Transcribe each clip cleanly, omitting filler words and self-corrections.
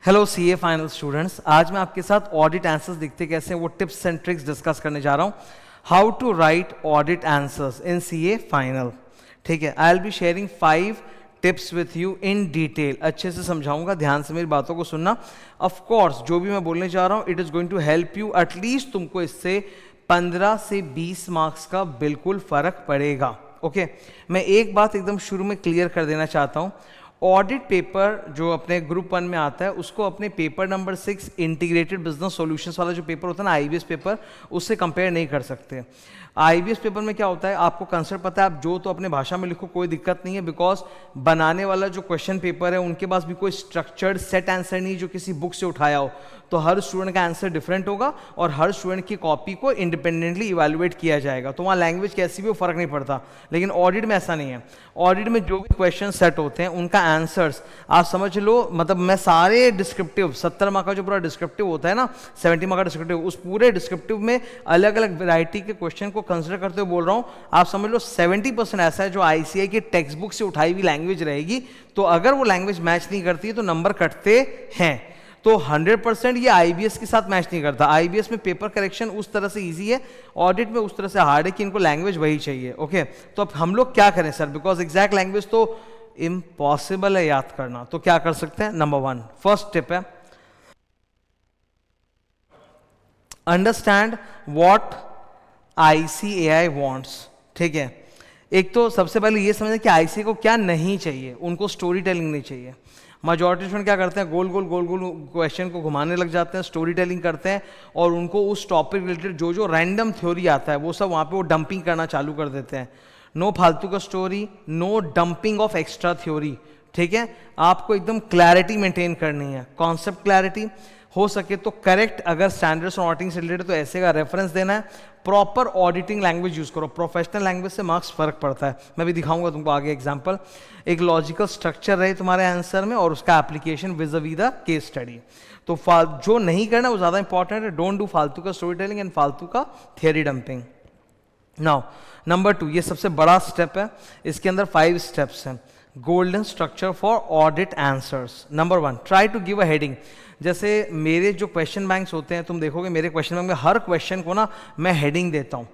Hello CA final students, आज मैं आपके साथ ऑडिट आंसर्स दिखते कैसे हैं वो टिप्स एंड ट्रिक्स डिस्कस करने जा रहा हूं। How to write audit answers in CA final. ठीक है, I will be sharing 5 tips with you in detail. अच्छे से समझाऊंगा, ध्यान से मेरी बातों को सुनना। ऑफ कोर्स जो भी मैं बोलने जा रहा हूं it is going to help you. At least तुमको इससे 15 से 20 मार्क्स का बिल्कुल फर्क पड़ेगा। ओके, मैं एक बात एकदम शुरू में क्लियर कर देना चाहता हूं। ऑडिट पेपर जो अपने ग्रुप 1 में आता है उसको अपने paper number 6 integrated business solutions वाला जो पेपर होता है ना, आईबीएस पेपर, उससे कंपेयर नहीं कर सकते। आईबीएस पेपर में क्या होता है, आपको कंसेप्ट पता है, आप जो तो अपने भाषा में लिखो कोई दिक्कत नहीं है, बिकॉज बनाने वाला जो क्वेश्चन पेपर है उनके पास भी कोई स्ट्रक्चर्ड सेट आंसर नहीं जो किसी बुक से उठाया हो। तो हर स्टूडेंट का आंसर डिफरेंट होगा और हर स्टूडेंट की कॉपी को इंडिपेंडेंटली इवैल्यूएट किया जाएगा। तो वहाँ लैंग्वेज कैसी भी हो फर्क नहीं पड़ता। लेकिन ऑडिट में ऐसा नहीं है। ऑडिट में जो भी क्वेश्चन सेट होते हैं उनका आंसर्स आप समझ लो, मतलब मैं सारे डिस्क्रिप्टिव 70 मार्क का जो पूरा डिस्क्रिप्टिव होता है ना, 70 मार्क का डिस्क्रिप्टिव, उस पूरे डिस्क्रिप्टिव में अलग अलग वैरायटी के क्वेश्चन को कंसिडर करते हुए बोल रहा हूँ। आप समझ लो 70% ऐसा है जो आईसीआई की टेक्स्ट बुक से उठाई हुई लैंग्वेज रहेगी। तो अगर वो लैंग्वेज मैच नहीं करती है तो नंबर कटते हैं। तो 100% ये आईबीएस के साथ मैच नहीं करता। आईबीएस में पेपर करेक्शन उस तरह से इजी है, ऑडिट में उस तरह से हार्ड है कि इनको लैंग्वेज वही चाहिए। ओके, तो अब हम लोग क्या करें सर, बिकॉज एग्जैक्ट लैंग्वेज तो इम्पॉसिबल है याद करना। तो क्या कर सकते हैं, नंबर 1 फर्स्ट टिप है, अंडरस्टैंड व्हाट आईसीएआई वांट्स। ठीक है, एक तो सबसे पहले ये समझें कि आईसीए को क्या नहीं चाहिए। उनको स्टोरी टेलिंग नहीं चाहिए। majority स्टूडेंट क्या करते हैं, गोल गोल क्वेश्चन को घुमाने लग जाते हैं, स्टोरी टेलिंग करते हैं और उनको उस टॉपिक रिलेटेड जो जो रैंडम थ्योरी आता है वो सब वहाँ पे वो डंपिंग करना चालू कर देते हैं। नो फालतू का story, no dumping of extra theory. ठीक है, आपको एकदम क्लैरिटी मेंटेन करनी है, कॉन्सेप्ट क्लैरिटी। हो सके तो करेक्ट, अगर स्टैंडर्ड्स और ऑडिटिंग से रिलेटेड तो ऐसे का रेफरेंस देना है। प्रॉपर ऑडिटिंग लैंग्वेज यूज करो, प्रोफेशनल लैंग्वेज से मार्क्स फर्क पड़ता है। मैं भी दिखाऊंगा तुमको आगे एग्जांपल। एक लॉजिकल स्ट्रक्चर रहे तुम्हारे आंसर में और उसका application vis-a-vis the case study. तो जो नहीं करना वो ज्यादा इंपॉर्टेंट है। डोंट डू फालतू का स्टोरी टेलिंग एंड फालतू का थियरी डंपिंग। नाउ नंबर 2, ये सबसे बड़ा स्टेप है, इसके अंदर 5 स्टेप्स हैं। Golden structure for audit answers. Number 1, try to give a heading. जैसे मेरे जो क्वेश्चन बैंक्स होते हैं, तुम देखोगे मेरे क्वेश्चन बैंक में हर क्वेश्चन को ना मैं हेडिंग देता हूँ।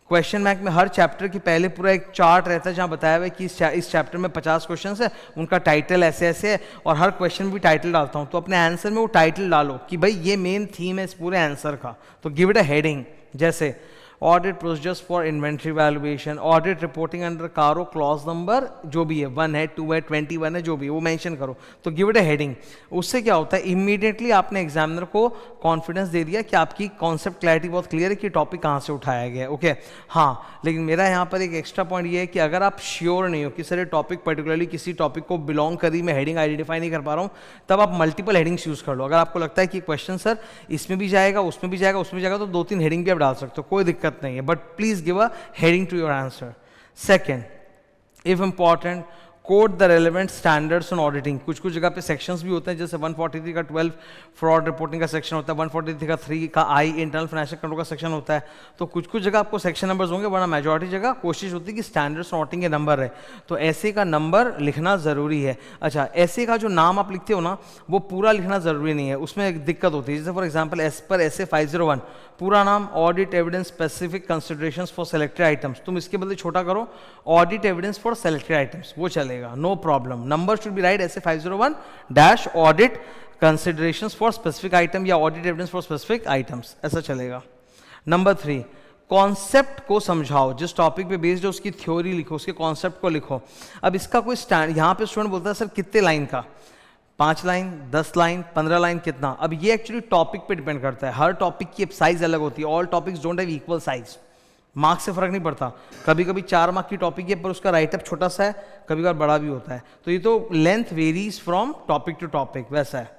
क्वेश्चन बैंक में हर चैप्टर के पहले पूरा एक चार्ट रहता है जहाँ बताया हुआ है कि इस चैप्टर में 50 क्वेश्चन है, उनका टाइटल ऐसे ऐसे है, और हर क्वेश्चन में भी टाइटल डालता हूँ। तो अपने आंसर में वो टाइटल डालो कि भाई ये मेन थीम है इस पूरे आंसर का। तो गिव इट अ हेडिंग, जैसे audit procedures for inventory valuation, audit reporting under कारो क्लॉज नंबर जो भी है, 1 है, 2 है, 21 है, जो भी वो मेंशन करो। तो गिव इट अ हेडिंग। उससे क्या होता है, इमीडिएटली आपने एग्जामिनर को कॉन्फिडेंस दे दिया कि आपकी कॉन्सेप्ट क्लैरिटी बहुत क्लियर है कि टॉपिक कहाँ से उठाया गया है। ओके, हाँ, लेकिन मेरा यहाँ पर एक एक्स्ट्रा पॉइंट ये है कि अगर आप श्योर नहीं हो कि सर टॉपिक पर्टिकुलरली किसी टॉपिक को बिलोंग करी, मैं हेडिंग आइडेंटिफाई नहीं कर पा रहा हूँ, तब आप मल्टीपल हेडिंग्स यूज कर लो। अगर आपको लगता है कि क्वेश्चन सर इसमें भी जाएगा, उसमें भी जाएगा, उसमें जाएगा, तो 2-3 हेडिंग भी आप डाल सकते हो, कोई दिक्कत नहीं है। But please give a heading to your answer. Second, if important, code the relevant standards on auditing. कुछ कुछ जगह पे सेक्शंस भी होते हैं, जैसे 143 का 12 फ्रॉड रिपोर्टिंग का सेक्शन होता है, 143 का 3 का आई इंटरनल फाइनेंशियल कंट्रोल का सेक्शन होता है। तो कुछ कुछ जगह आपको सेक्शन नंबर्स होंगे, वरना मेजॉरिटी जगह कोशिश होती है कि स्टैंडर्ड्स ऑन ऑडिटिंग के नंबर है। तो ऐसे का नंबर लिखना जरूरी है। अच्छा, ऐसे का जो नाम आप लिखते हो ना वो पूरा लिखना जरूरी नहीं है, उसमें एक दिक्कत होती है। जैसे फॉर एग्जाम्पल एस पर ऐसे 501, पूरा नाम audit evidence specific considerations for selected items, तुम इसके बदले छोटा करो audit evidence for selected items, वो चलेगा, no problem. Number should be right ऐसे 501 dash audit considerations for specific item या audit evidence for specific items, ऐसा चलेगा। नंबर 3, कॉन्सेप्ट को समझाओ। जिस टॉपिक पे बेस्ड है उसकी थ्योरी लिखो, उसके कॉन्सेप्ट को लिखो। अब इसका कोई स्टैंड, यहाँ पे स्टूडेंट बोलता है सर कितने लाइन का, 5 लाइन, 10 लाइन, 15 लाइन, कितना? अब ये एक्चुअली टॉपिक पे डिपेंड करता है। हर टॉपिक की साइज अलग होती है। All topics don't have equal size. Marks से फर्क नहीं पड़ता। कभी कभी 4 मार्क की टॉपिक है पर उसका राइटअप छोटा सा है, कभी कभी बड़ा भी होता है। तो ये तो length varies from topic to topic, वैसा है।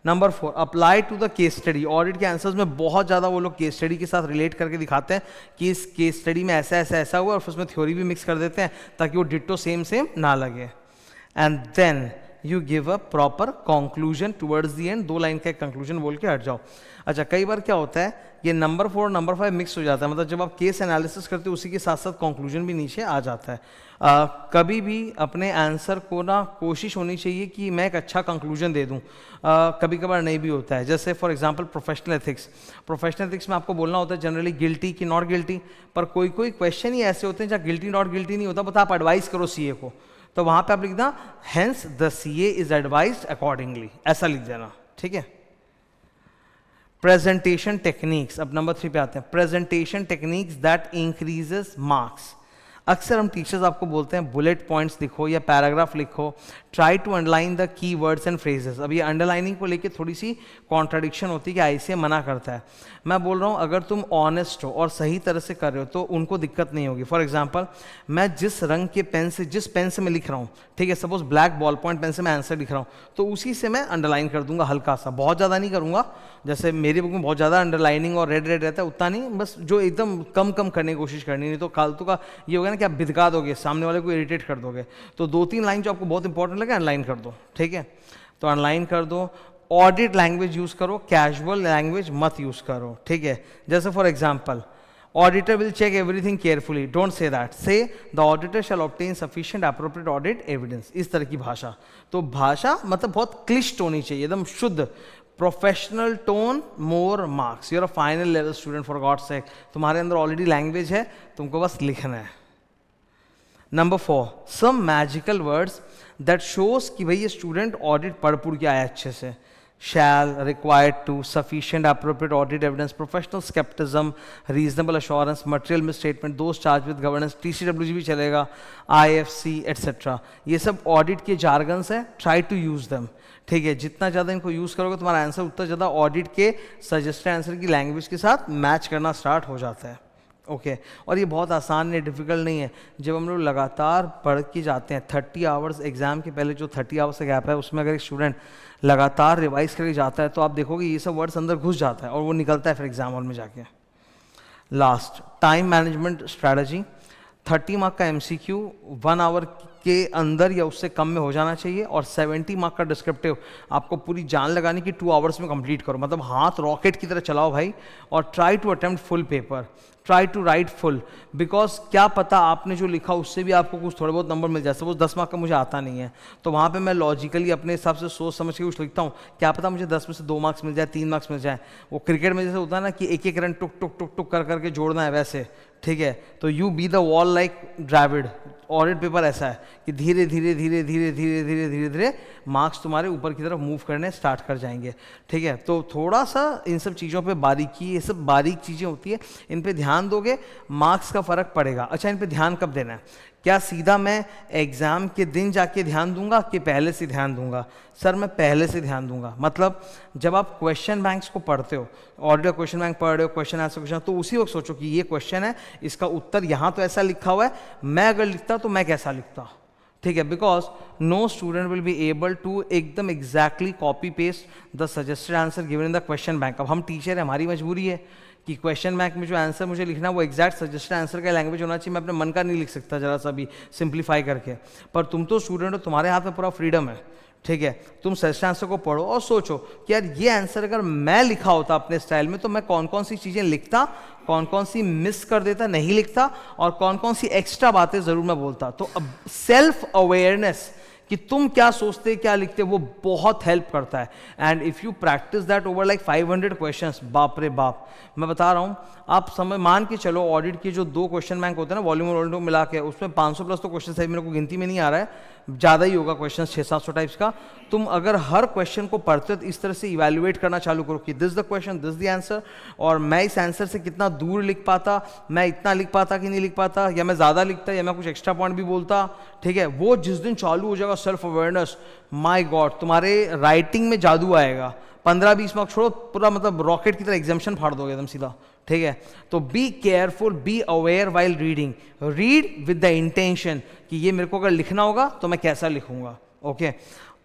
Number 4, apply to the case study. Audit के आंसर्स में बहुत ज़्यादा वो लोग केस स्टडी के साथ रिलेट करके दिखाते हैं कि इस केस स्टडी में ऐसा ऐसा ऐसा हुआ, और उसमें थ्योरी भी मिक्स कर देते हैं ताकि वो डिट्टो सेम सेम ना लगे। And then you give a proper conclusion towards the end, 2 line का एक कंक्लूजन बोल के हट जाओ। अच्छा, कई बार क्या होता है ये नंबर 4 नंबर 5 मिक्स हो जाता है, मतलब जब आप केस एनालिसिस करते हो उसी के साथ साथ कंक्लूजन भी नीचे आ जाता है। कभी भी अपने आंसर को ना कोशिश होनी चाहिए कि मैं एक अच्छा कंक्लूजन दे दूं, कभी कभार नहीं भी होता है। जैसे फॉर एग्जांपल प्रोफेशनल एथिक्स में आपको बोलना होता है जनरली गिल्टी कि नॉट गिल्टी, पर कोई कोई क्वेश्चन ही ऐसे होते हैं जहाँ गिल्टी नॉट गिल्टी नहीं होता, बट आप एडवाइस करो सीए को, तो वहां पे आप लिख देना hence the CA is advised accordingly, ऐसा लिख देना, ठीक है। प्रेजेंटेशन टेक्निक्स, अब नंबर 3 पे आते हैं। Presentation techniques that increases marks. अक्सर हम टीचर्स आपको बोलते हैं बुलेट पॉइंट्स लिखो या पैराग्राफ लिखो, try to underline the key words and phrases. अब ये अंडरलाइनिंग को लेके थोड़ी सी कॉन्ट्राडिक्शन होती है कि आईसीए मना करता है। मैं बोल रहा हूँ अगर तुम ऑनेस्ट हो और सही तरह से कर रहे हो तो उनको दिक्कत नहीं होगी। फॉर एग्जाम्पल मैं जिस रंग के पेन से, जिस पेन से मैं लिख रहा हूँ, ठीक है, suppose black ballpoint pen से मैं आंसर लिख रहा हूँ, तो उसी से मैं अंडरलाइन कर दूंगा हल्का सा, बहुत ज़्यादा नहीं करूँगा। जैसे मेरी बुक में बहुत ज़्यादा अंडरलाइनिंग और रेड रेड रहता है, उतना नहीं, बस जो एकदम कम कम करने की कोशिश करनी, नहीं तो फालतू का ये होगा ना कि आप भिदका दोगे, सामने वाले को इरिटेट कर दोगे। तो 2-3 लाइन जो आपको बहुत इंपॉर्टेंट लगे अंडरलाइन कर दो, ठीक है। तो अंडरलाइन कर दो। ऑडिट लैंग्वेज यूज करो, कैजुअल लैंग्वेज मत यूज करो, ठीक है। जैसे for example auditor will check everything carefully, don't say that, say the auditor shall obtain sufficient appropriate audit evidence. इस तरह की भाषा, तो भाषा मतलब बहुत क्लिष्ट होनी चाहिए, एकदम शुद्ध, professional tone, more marks. You're a final level student for God sake, तुम्हारे अंदर ऑलरेडी लैंग्वेज है, तुमको बस लिखना है। Number 4, some magical words that shows कि भाई ये स्टूडेंट ऑडिट पढ़ के आया अच्छे से। Shall, required to, sufficient appropriate audit evidence, professional scepticism, reasonable assurance, material misstatement, those charge with governance, TCWG भी चलेगा, आईएफसी एटसेट्रा। ये सब ऑडिट के जार्गन्स हैं, ट्राई टू यूज देम, ठीक है। जितना ज़्यादा इनको यूज़ करोगे तुम्हारा आंसर उतना ज़्यादा ऑडिट के सजेस्टेड आंसर की लैंग्वेज के साथ मैच करना स्टार्ट हो जाता है, ओके। और ये बहुत आसान है, डिफिकल्ट नहीं है। जब हम लोग लगातार पढ़ के जाते हैं 30 आवर्स, एग्जाम के पहले जो 30 आवर्स का गैप है उसमें अगर एक स्टूडेंट लगातार रिवाइज करके जाता है तो आप देखोगे ये सब वर्ड्स अंदर घुस जाता है और वो निकलता है फिर एग्जाम हॉल में जाके। Last, time management strategy. 30 mark का एमसीक्यू 1 आवर के अंदर या उससे कम में हो जाना चाहिए, और 70 मार्क का डिस्क्रिप्टिव आपको पूरी जान लगानी कि 2 आवर्स में कंप्लीट करो, मतलब हाथ रॉकेट की तरह चलाओ भाई। और try to attempt full paper, try to write full, because क्या पता आपने जो लिखा उससे भी आपको कुछ थोड़े बहुत नंबर मिल जाए। सपोज 10 मार्क का मुझे आता नहीं है तो वहाँ पे मैं लॉजिकली अपने हिसाब से सोच समझ के कुछ लिखता हूँ, क्या पता मुझे 10 में से 2 मार्क्स मिल जाए, 3 मार्क्स मिल जाए। वो क्रिकेट में जैसे होता है ना कि एक एक रन टुक टुक टुक टुक कर करके जोड़ना है, वैसे, ठीक है। तो you be the wall like Dravid. Audit paper ऐसा है कि धीरे धीरे धीरे धीरे धीरे धीरे धीरे धीरे मार्क्स तुम्हारे ऊपर की तरफ मूव करने स्टार्ट कर जाएंगे, ठीक है। तो थोड़ा सा इन सब चीज़ों पे बारीकी, ये सब बारीक चीज़ें होती है, इन पे ध्यान दोगे मार्क्स का फ़र्क पड़ेगा। अच्छा, इन पे ध्यान कब देना है? क्या सीधा मैं एग्ज़ाम के दिन जाके ध्यान दूंगा कि पहले से ध्यान दूंगा? सर मैं पहले से ध्यान दूंगा। मतलब जब आप क्वेश्चन बैंक्स को पढ़ते हो, ऑडिट क्वेश्चन बैंक पढ़ रहे हो, क्वेश्चन आंसर क्वेश्चन, तो उसी वक्त सोचो कि ये क्वेश्चन है, इसका उत्तर यहाँ तो ऐसा लिखा हुआ है, मैं अगर लिखता तो मैं कैसा लिखता, ठीक है। Because no student will be able to एकदम exactly copy paste the suggested answer given in the question bank. अब हम टीचर हैं, हमारी मजबूरी है कि क्वेश्चन बैंक में जो आंसर मुझे लिखना है वो एग्जैक्ट सजेस्टेड आंसर का लैंग्वेज होना चाहिए, मैं अपने मन का नहीं लिख सकता जरा सा भी सिंप्लीफाई करके। पर तुम तो स्टूडेंट हो, तुम्हारे हाथ में पूरा फ्रीडम है, ठीक है। तुम सजेस्टेड आंसर को पढ़ो और सोचो कि यार ये आंसर अगर मैं लिखा होता अपने स्टाइल में तो मैं कौन कौन सी चीज़ें लिखता, कौन कौन सी मिस कर देता, नहीं लिखता, और कौन कौन सी एक्स्ट्रा बातें ज़रूर मैं बोलता। तो अब सेल्फ अवेयरनेस कि तुम क्या सोचते क्या लिखते वो बहुत हेल्प करता है। And if you practice that over like 500 questions, बाप रे बाप, मैं बता रहा हूँ, आप समय मान के चलो ऑडिट के जो 2 क्वेश्चन बैंक होते हैं ना, वॉल्यूम और वॉल्यूम मिला के, उसमें 500 प्लस तो क्वेश्चन है, मेरे को गिनती में नहीं आ रहा है, ज़्यादा ही होगा क्वेश्चन, 600-700 टाइप्स का। तुम अगर हर क्वेश्चन को पढ़ते हो तो इस तरह से इवैल्यूएट करना चालू करो कि this the question, this the answer, और मैं इस आंसर से कितना दूर लिख पाता, मैं इतना लिख पाता कि नहीं लिख पाता, या मैं ज़्यादा लिखता या मैं कुछ एक्स्ट्रा पॉइंट भी बोलता, ठीक है। वो जिस दिन चालू हो जाएगा सेल्फ अवेयरनेस, माय गॉड, तुम्हारे राइटिंग में जादू आएगा। 15-20 मार्क्स छोड़ो, पूरा मतलब रॉकेट की तरह एग्जामिशन फाड़ दोगे एकदम सीधा, ठीक है। तो be careful, be aware while reading, read with the intention कि ये मेरे को अगर लिखना होगा तो मैं कैसा लिखूंगा, ओके।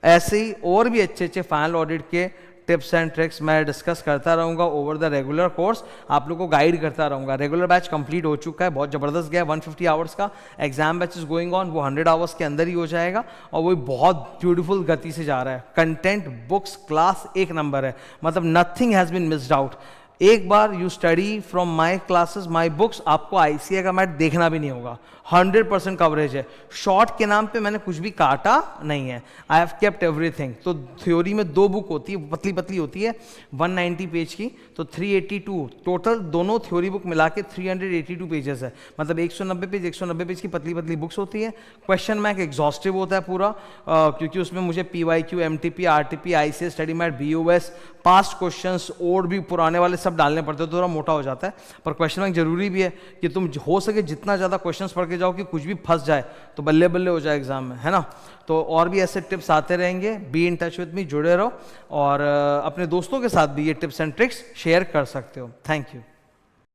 ऐसे ही और भी अच्छे अच्छे फाइनल ऑडिट के टिप्स एंड ट्रिक्स मैं डिस्कस करता रहूँगा ओवर द रेगुलर कोर्स, आप लोग को गाइड करता रहूँगा। रेगुलर बैच कंप्लीट हो चुका है, बहुत ज़बरदस्त गया, 150 आवर्स का। Exam batch is going on, वो 100 आवर्स के अंदर ही हो जाएगा और वो बहुत ब्यूटीफुल गति से जा रहा है। कंटेंट, बुक्स, क्लास एक नंबर है, मतलब nothing has been missed out. एक बार you study from my classes, my books, आपको ICA का मैथ देखना भी नहीं होगा। 100% कवरेज है। शॉर्ट के नाम पे मैंने कुछ भी काटा नहीं है, आई हैव केप्ट एवरीथिंग। तो थ्योरी में 2 बुक होती है, पतली पतली होती है, 190 पेज की, तो 382 टोटल, दोनों थ्योरी बुक मिला के 382 पेजेस है, मतलब 190 पेज की पतली पतली बुक्स होती है। क्वेश्चन बैंक एग्जॉस्टिव होता है पूरा, क्योंकि उसमें मुझे PYQ, MTP, RTP, ICA, study mat, BOS, past questions और भी पुराने वाले सब डालने पड़ते हैं, तो थोड़ा मोटा हो जाता है। पर क्वेश्चन बैंक जरूरी भी है कि तुम हो सके जितना ज़्यादा क्वेश्चंस पढ़ के जाओ कि कुछ भी फंस जाए तो बल्ले बल्ले हो जाए एग्जाम में, है ना। तो और भी ऐसे टिप्स आते रहेंगे, be in touch with me, जुड़े रहो और अपने दोस्तों के साथ भी ये टिप्स एंड ट्रिक्स शेयर कर सकते हो। Thank you.